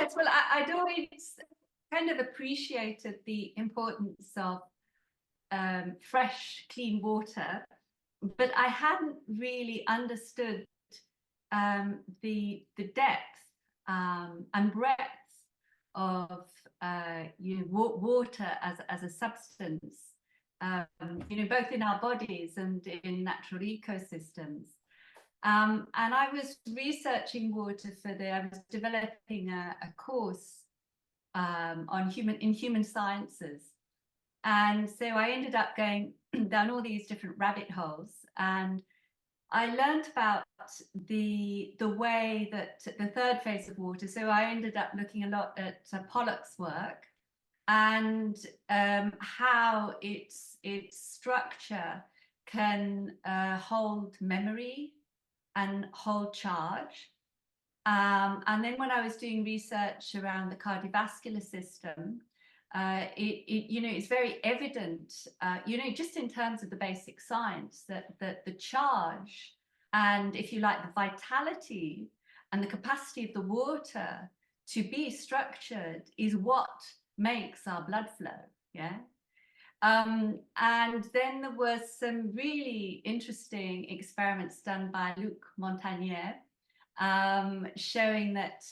Yes, well, I'd always kind of appreciated the importance of fresh, clean water, but I hadn't really understood the depth and breadth of water as a substance, both in our bodies and in natural ecosystems. And I was researching water I was developing a course on human sciences. And so I ended up going down all these different rabbit holes, and I learned about the way that the third phase of water. So I ended up looking a lot at Pollock's work and how its structure can hold memory and hold charge. And then when I was doing research around the cardiovascular system, it's very evident, just in terms of the basic science, that the charge and, if you like, the vitality and the capacity of the water to be structured is what makes our blood flow. Yeah. And then there was some really interesting experiments done by Luc Montagnier, showing that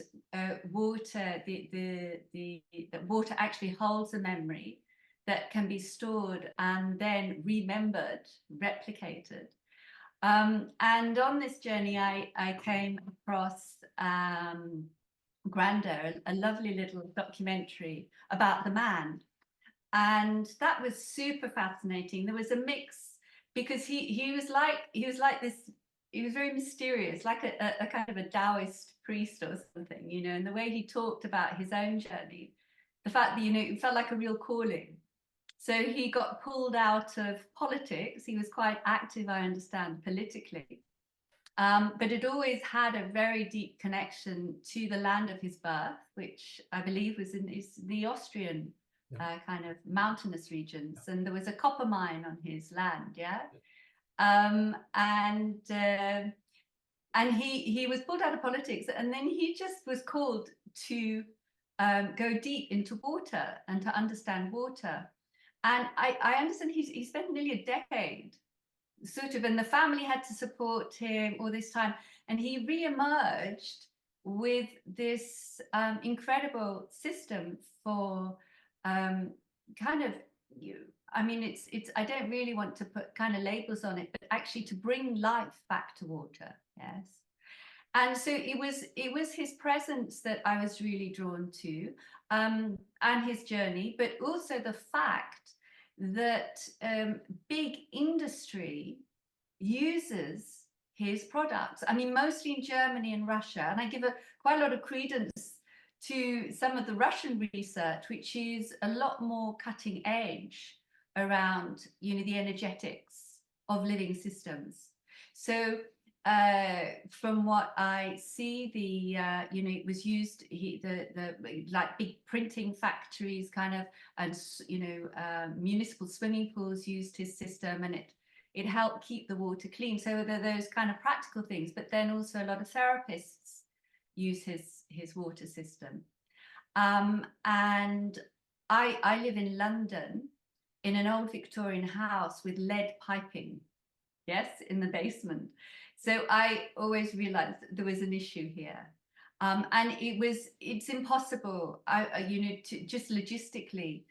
water, that water actually holds a memory that can be stored and then remembered, replicated. And on this journey, I came across Grander, a lovely little documentary about the man. And that was super fascinating. There was a mix, because he was like this. He was very mysterious, like a kind of a Taoist priest or something, and the way he talked about his own journey, the fact that, it felt like a real calling. So he got pulled out of politics. He was quite active, I understand, politically. But it always had a very deep connection to the land of his birth, which I believe was in the Austrian kind of mountainous regions. Yeah. And there was a copper mine on his land, yeah? And he was pulled out of politics, and then he just was called to go deep into water and to understand water. And I understand he spent nearly a decade sort of, and the family had to support him all this time, and he re-emerged with this incredible system for kind of it's I don't really want to put kind of labels on it, but actually to bring life back to water. Yes. And so it was his presence that I was really drawn to, and his journey, but also the fact that big industry uses his products. I mean, mostly in Germany and Russia, and I give quite a lot of credence to some of the Russian research, which is a lot more cutting edge around, the energetics of living systems. So from what I see, it was used, the like big printing factories kind of, and municipal swimming pools used his system, and it helped keep the water clean. So there are those kind of practical things, but then also a lot of therapists use his water system. And I live in London in an old Victorian house with lead piping, yes, in the basement. So I always realized there was an issue here. And it's impossible, to just logistically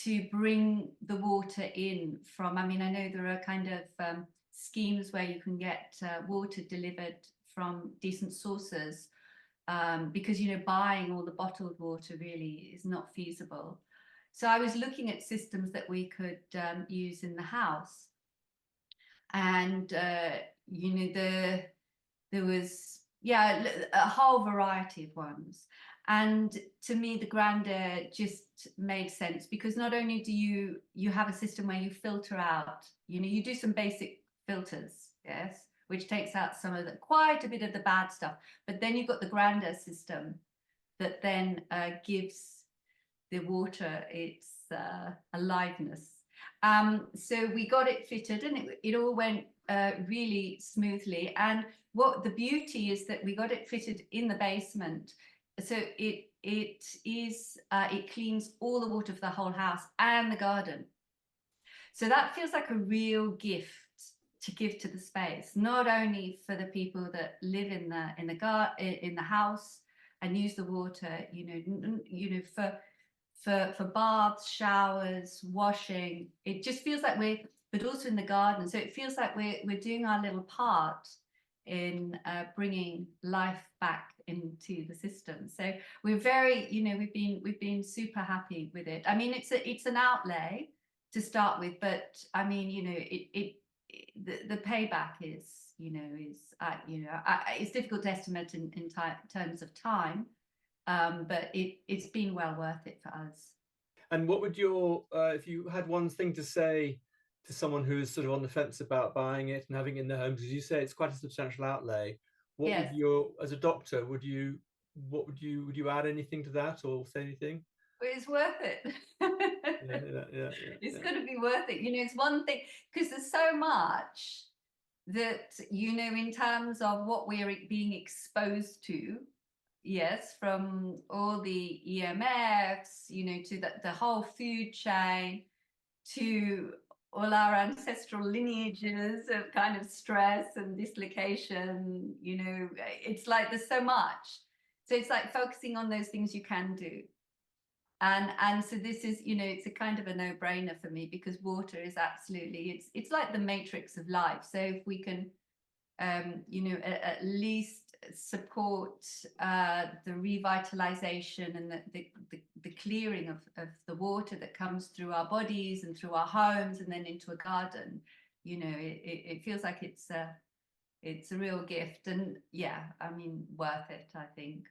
to bring the water in from, I know there are kind of schemes where you can get water delivered from decent sources, because, buying all the bottled water really is not feasible. So I was looking at systems that we could use in the house. And, there was, a whole variety of ones. And to me, the Grander just made sense, because not only do you have a system where you filter out, you do some basic filters, yes, which takes out quite a bit of the bad stuff. But then you've got the Grander system that then gives the water its aliveness. So we got it fitted, and it all went really smoothly. And what the beauty is that we got it fitted in the basement, so it cleans all the water for the whole house and the garden. So that feels like a real gift to give to the space, not only for the people that live in the house and use the water, for baths, showers, washing. It just feels like but also in the garden. So it feels like we're doing our little part in bringing life back into the system. So we're very, we've been super happy with it. I mean, it's an outlay to start with, but I mean, the payback it's difficult to estimate in terms of time, but it's been well worth it for us. And what would if you had one thing to say to someone who is sort of on the fence about buying it and having it in their home, because you say it's quite a substantial outlay, what would Yes, as a doctor, would you add anything to that or say anything? it's worth it. Yeah, yeah, yeah, yeah, It's yeah. going to be worth it. It's one thing because there's so much that, in terms of what we're being exposed to. Yes, from all the EMFs, to the whole food chain, to all our ancestral lineages of kind of stress and dislocation. It's like there's so much. So it's like focusing on those things you can do. And so this is, it's a kind of a no-brainer for me, because water is absolutely, it's like the matrix of life. So if we can at least support the revitalization and the clearing of the water that comes through our bodies and through our homes and then into a garden. It feels like it's a real gift, and yeah, I mean, worth it, I think.